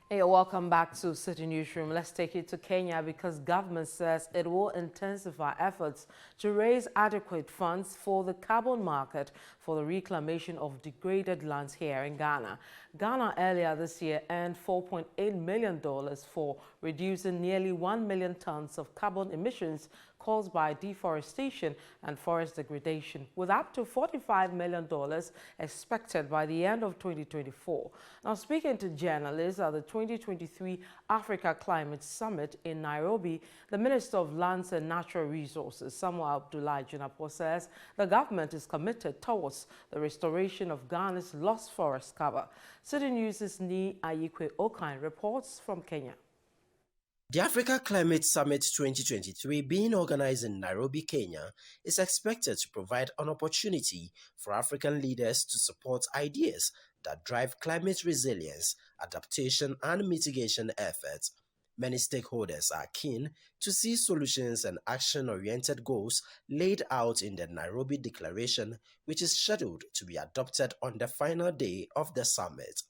Hey, welcome back to Citi Newsroom. Let's take it to Kenya because government says it will intensify efforts to raise adequate funds for the carbon market for the reclamation of degraded lands here in Ghana. Ghana earlier this year earned $4.8 million for reducing nearly 1 million tons of carbon emissions caused by deforestation and forest degradation, with up to $45 million expected by the end of 2024. Now, speaking to journalists at the 2023 Africa Climate Summit in Nairobi, the Minister of Lands and Natural Resources, Samuel Abdullahi Jinapor, says the government is committed towards the restoration of Ghana's lost forest cover. Citi News' Ni Ayikwe Okan reports from Kenya. The Africa Climate Summit 2023, being organized in Nairobi, Kenya, is expected to provide an opportunity for African leaders to support ideas that drive climate resilience, adaptation, and mitigation efforts. Many stakeholders are keen to see solutions and action-oriented goals laid out in the Nairobi Declaration, which is scheduled to be adopted on the final day of the summit.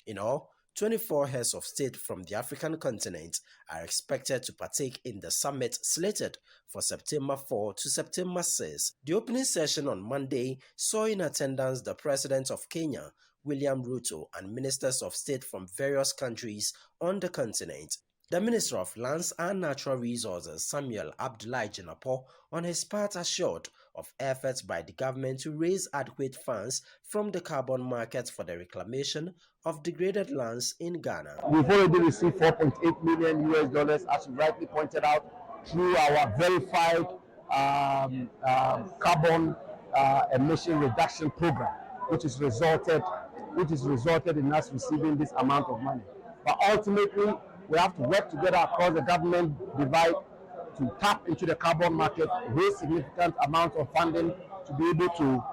In all, 24 heads of state from the African continent are expected to partake in the summit slated for September 4 to September 6. The opening session on Monday saw in attendance the President of Kenya, William Ruto, and ministers of state from various countries on the continent. The Minister of Lands and Natural Resources, Samuel Abdullahi Jinapor, on his part assured of efforts by the government to raise adequate funds from the carbon market for the reclamation of degraded lands in Ghana. We've already received $4.8 million US, as you rightly pointed out, through our verified carbon emission reduction program, which has resulted in us receiving this amount of money. But ultimately, we have to work together across the government divide to tap into the carbon market, raise significant amount of funding to be able to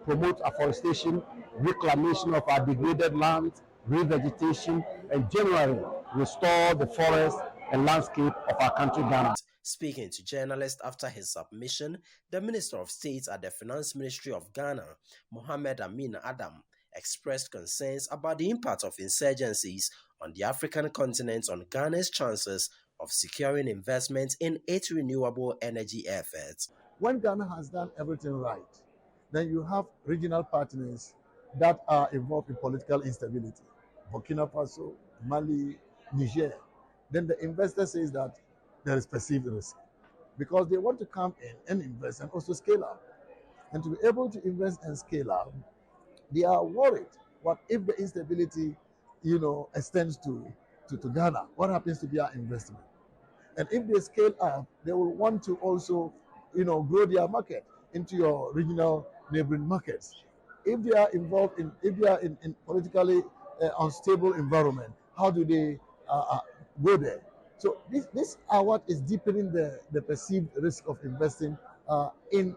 promote afforestation, reclamation of our degraded lands, revegetation, and generally restore the forest and landscape of our country, Ghana. Speaking to journalists after his submission, the Minister of State at the Finance Ministry of Ghana, Mohammed Amin Adam, expressed concerns about the impact of insurgencies on the African continent on Ghana's chances of securing investment in its renewable energy efforts. When Ghana has done everything right, then you have regional partners that are involved in political instability. Burkina Faso, Mali, Niger. Then the investor says that there is perceived risk because they want to come in and invest and also scale up. And to be able to invest and scale up, they are worried. What if the instability, extends to Ghana? What happens to their investment? And if they scale up, they will want to also, grow their market into your regional neighboring markets. If they are involved in politically unstable environment, how do they go there? So this are what is deepening the perceived risk of investing in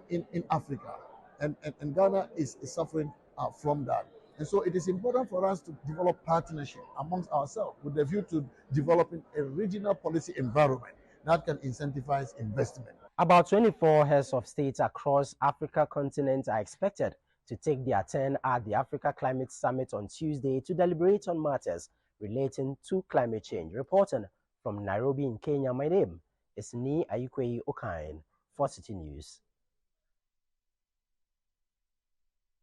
Africa, and Ghana is suffering from that. And so it is important for us to develop partnership amongst ourselves with the view to developing a regional policy environment that can incentivize investment. About 24 heads of state across Africa continent are expected to take their turn at the Africa Climate Summit on Tuesday to deliberate on matters relating to climate change. Reporting from Nairobi in Kenya, my name is Ni Ayikwe Okan for Citi News.